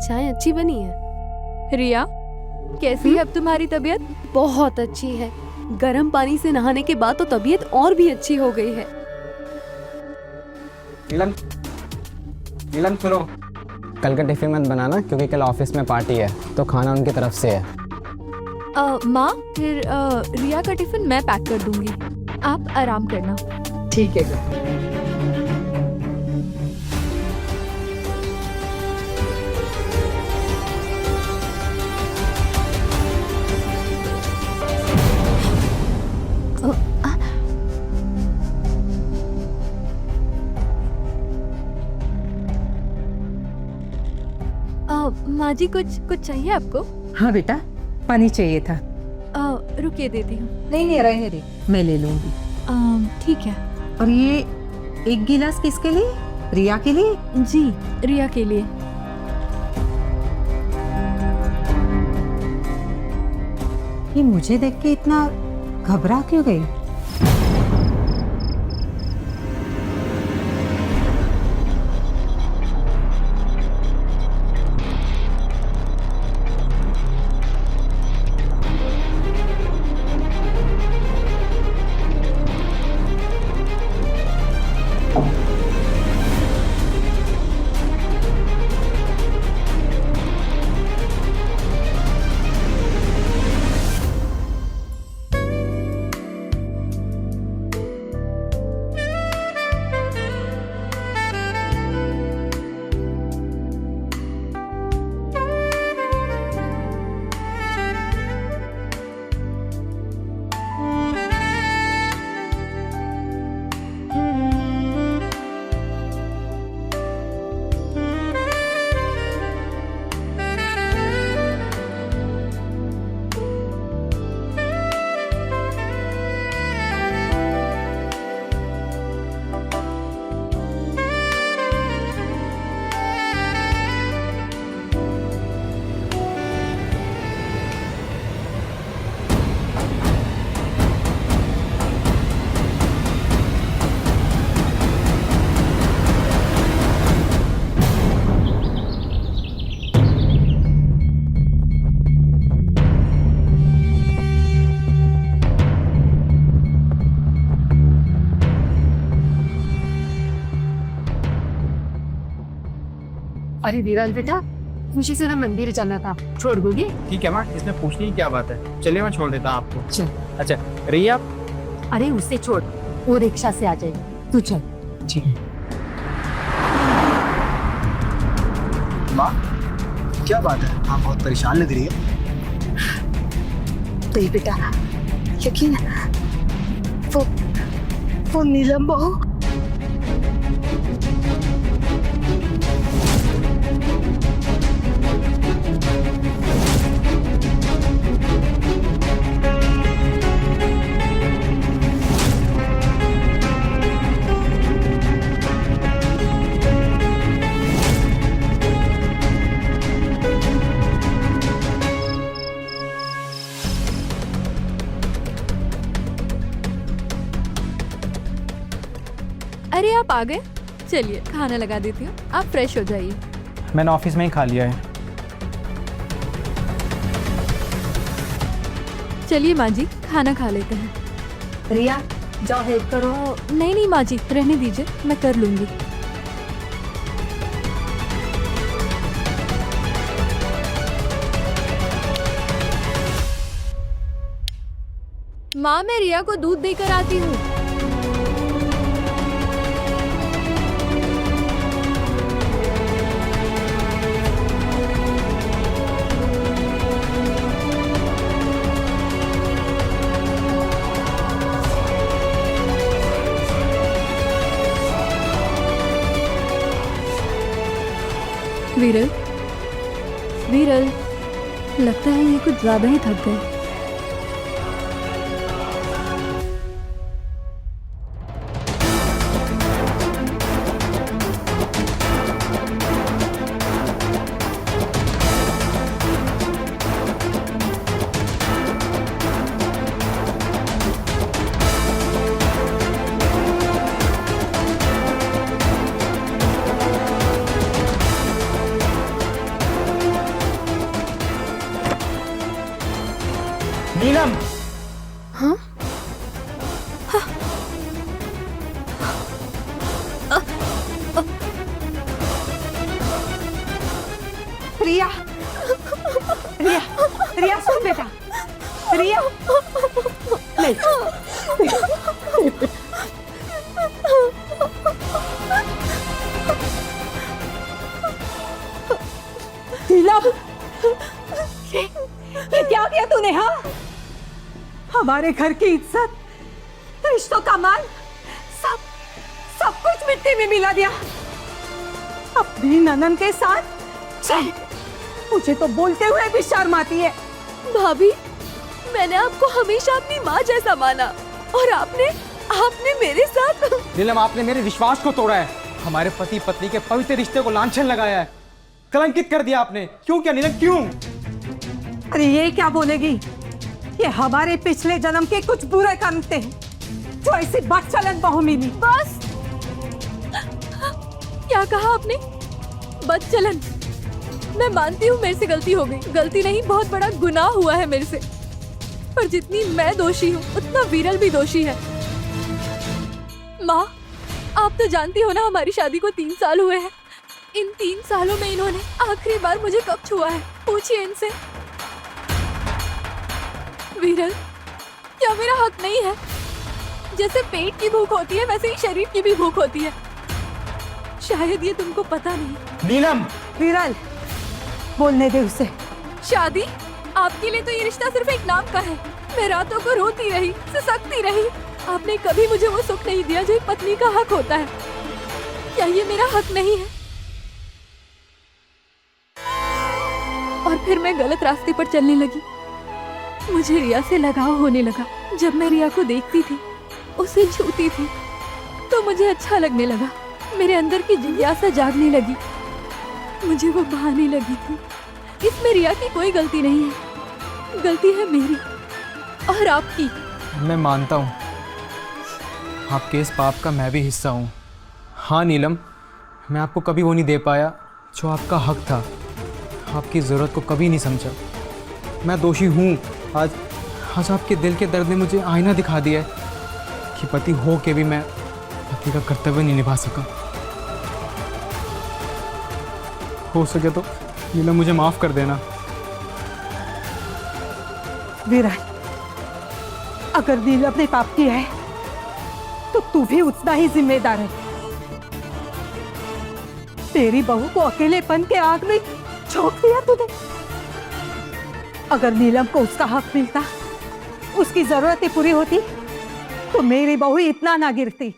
चाय अच्छी बनी है। रिया, कैसी है अब तुम्हारी तबीयत? बहुत अच्छी है। गर्म पानी से नहाने के बाद तो तबीयत और भी अच्छी हो गई है। नीलम, नीलम सुनो, कल का टिफिन मत बनाना क्योंकि कल ऑफिस में पार्टी है तो खाना उनकी तरफ से है। माँ, फिर रिया का टिफिन मैं पैक कर दूंगी, आप आराम करना। ठीक है। माँ जी, कुछ चाहिए आपको? हाँ बेटा, पानी चाहिए था। रुकिए, देती हूँ। नहीं रहने दे, मैं ले लूंगी। ठीक है। और ये एक गिलास किसके लिए? रिया के लिए? जी, रिया के लिए। ये मुझे देख के इतना घबरा क्यों गई? अरे धीरज बेटा, खुशी से ना मंदिर जाना था, छोड़ दोगे? ठीक है माँ, इसमें पूछने की क्या बात है, चलिए मैं छोड़ देता हूँ आपको। चल। अच्छा रिया, अरे उससे छोड़, वो रिक्शा से आ जाएगी, तू चल। ठीक है। माँ क्या बात है, आप बहुत परेशान लग रही है। तो ये बेटा, यकीन वो नीलम बहू अरे आप आ गए, चलिए खाना लगा देती हूँ, आप फ्रेश हो जाइए। मैंने ऑफिस में ही खा लिया है। चलिए माँ जी, खाना खा लेते हैं। रिया, जाओ हेल्प करो। नहीं माँ जी, रहने दीजिए, मैं कर लूंगी। माँ, मैं रिया को दूध देकर आती हूँ। विरल, लगता है ये कुछ ज्यादा ही थक गए। हमारे घर की इज्जत, रिश्तों का मान, सब सब कुछ मिट्टी में मिला दिया। अपनी ननद के साथ छे, मुझे तो बोलते हुए भी शर्म आती है। भाभी, मैंने आपको हमेशा अपनी माँ जैसा माना और आपने मेरे साथ। नीलम, आपने मेरे विश्वास को तोड़ा है, हमारे पति पत्नी के पवित्र रिश्ते को लांछन लगाया है, कलंकित कर दिया आपने। क्यों किया नीलम, क्यों? अरे ये क्या बोलेगी, ये हमारे पिछले जन्म के कुछ बुरे कर्म थे जो ऐसी बदचलन बहू मिली। बस, क्या कहा आपने? बदचलन? मैं मानती हूँ मेरे से गलती हो गई, गलती नहीं बहुत बड़ा गुनाह हुआ है मेरे से, पर जितनी मैं दोषी हूँ उतना विरल भी दोषी है। माँ, आप तो जानती हो ना हमारी शादी को 3 साल हुए हैं। इन 3 सालों में इन्होंने आखिरी बार मुझे कब छुआ है, पूछिए इनसे। विरल, क्या मेरा हक नहीं है? जैसे पेट की भूख होती है वैसे ही शरीर की भी भूख होती है, शायद ये तुमको पता नहीं। नीलम, विरल, बोलने दे उसे। शादी? आपके लिए तो ये रिश्ता सिर्फ एक नाम का है। मैं रातों को रोती रही, सिसकती रही। आपने कभी मुझे वो सुख नहीं दिया जो एक पत्नी का हक होता है। क्या ये मेरा हक नहीं है? और फिर मैं गलत रास्ते पर चलने लगी। मुझे रिया से लगाव होने लगा। जब मैं रिया को देखती थी, उसे छूती थी, तो मुझे अच्छा लगने लगा। मेरे अंदर की जिज्ञासा जागने लगी। मुझे वो भाने लगी थी। इसमें रिया की कोई गलती नहीं है, गलती है मेरी और आपकी। मैं मानता हूँ आपके इस पाप का मैं भी हिस्सा हूँ। हाँ नीलम, मैं आपको कभी वो नहीं दे पाया जो आपका हक था, आपकी ज़रूरत को कभी नहीं समझा। मैं दोषी हूँ। आज आपके दिल के दर्द ने मुझे आईना दिखा दिया है कि पति हो के भी मैं पति का कर्तव्य नहीं निभा सका। हो सके तो नीलम मुझे माफ़ कर देना। विरल, अगर नीलम ने पाप किया है तो तू भी उतना ही जिम्मेदार है। तेरी बहू को अकेलेपन के आग में झोंक दिया तूने। अगर नीलम को उसका हक मिलता, उसकी जरूरतें पूरी होती, तो मेरी बहू इतना ना गिरती।